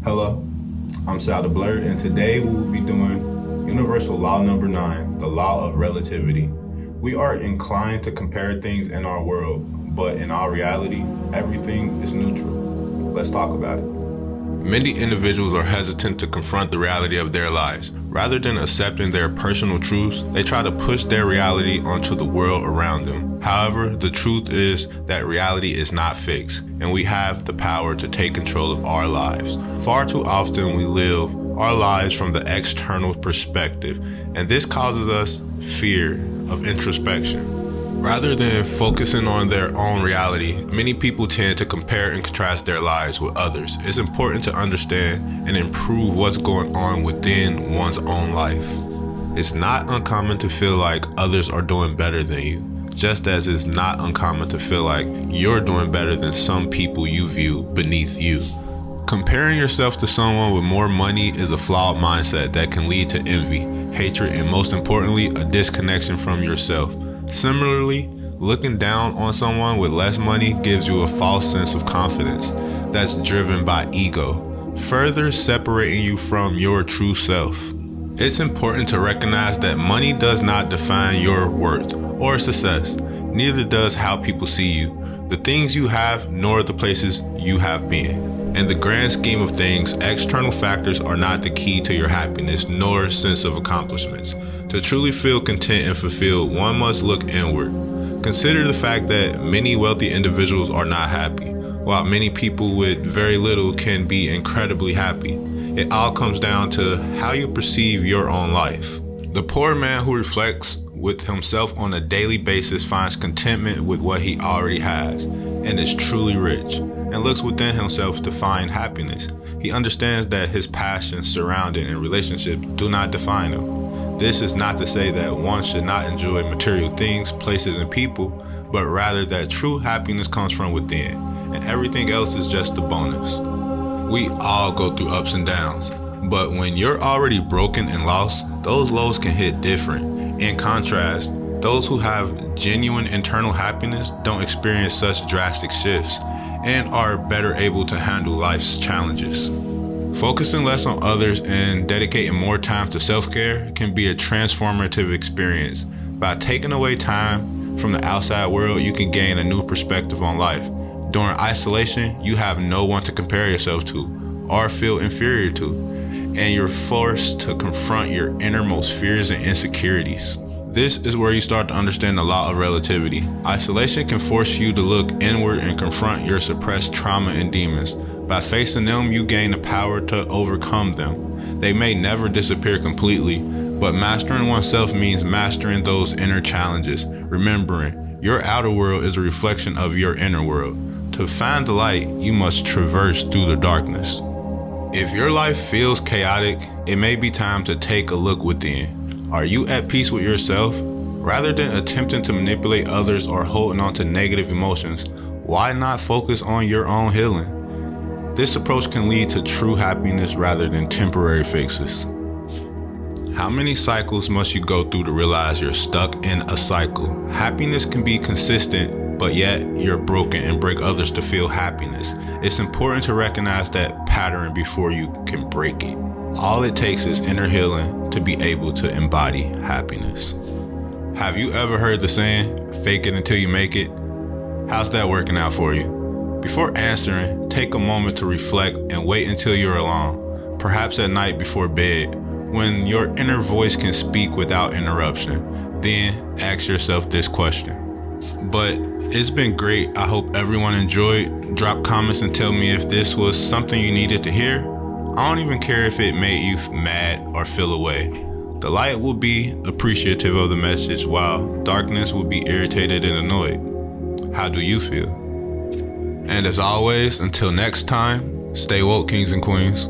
Hello, I'm Saldablerd, and today we will be doing universal law number 9, the law of relativity. We are inclined to compare things in our world, but in our reality, everything is neutral. Let's talk about it. Many individuals are hesitant to confront the reality of their lives. Rather than accepting their personal truths, they try to push their reality onto the world around them. However, the truth is that reality is not fixed, and we have the power to take control of our lives. Far too often we live our lives from the external perspective, and this causes us fear of introspection. Rather than focusing on their own reality, many people tend to compare and contrast their lives with others. It's important to understand and improve what's going on within one's own life. It's not uncommon to feel like others are doing better than you, just as it's not uncommon to feel like you're doing better than some people you view beneath you. Comparing yourself to someone with more money is a flawed mindset that can lead to envy, hatred, and most importantly, a disconnection from yourself. Similarly, looking down on someone with less money gives you a false sense of confidence that's driven by ego, further separating you from your true self. It's important to recognize that money does not define your worth or success. Neither does how people see you, the things you have, nor the places you have been. In the grand scheme of things, external factors are not the key to your happiness nor sense of accomplishments. To truly feel content and fulfilled, one must look inward. Consider the fact that many wealthy individuals are not happy, while many people with very little can be incredibly happy. It all comes down to how you perceive your own life. The poor man who reflects with himself on a daily basis finds contentment with what he already has and is truly rich, and looks within himself to find happiness. He understands that his passions, surrounding, and relationships do not define him. This is not to say that one should not enjoy material things, places, and people, but rather that true happiness comes from within, and everything else is just a bonus. We all go through ups and downs, but when you're already broken and lost, those lows can hit different. In contrast, those who have genuine internal happiness don't experience such drastic shifts and are better able to handle life's challenges. Focusing less on others and dedicating more time to self-care can be a transformative experience. By taking away time from the outside world, you can gain a new perspective on life. During isolation, you have no one to compare yourself to or feel inferior to, and you're forced to confront your innermost fears and insecurities. This is where you start to understand the law of relativity. Isolation can force you to look inward and confront your suppressed trauma and demons. By facing them, you gain the power to overcome them. They may never disappear completely, but mastering oneself means mastering those inner challenges. Remembering, your outer world is a reflection of your inner world. To find the light, you must traverse through the darkness. If your life feels chaotic, it may be time to take a look within. Are you at peace with yourself? Rather than attempting to manipulate others or holding on to negative emotions, why not focus on your own healing? This approach can lead to true happiness rather than temporary fixes. How many cycles must you go through to realize you're stuck in a cycle? Happiness can be consistent, but yet you're broken and break others to feel happiness. It's important to recognize that pattern before you can break it. All it takes is inner healing to be able to embody happiness. Have you ever heard the saying, fake it until you make it? How's that working out for you? Before answering, take a moment to reflect and wait until you're alone, perhaps at night before bed, when your inner voice can speak without interruption. Then ask yourself this question. But it's been great. I hope everyone enjoyed. Drop comments and tell me if this was something you needed to hear. I don't even care if it made you mad or feel away. The light will be appreciative of the message, while darkness will be irritated and annoyed. How do you feel? And as always, until next time, stay woke, kings and queens.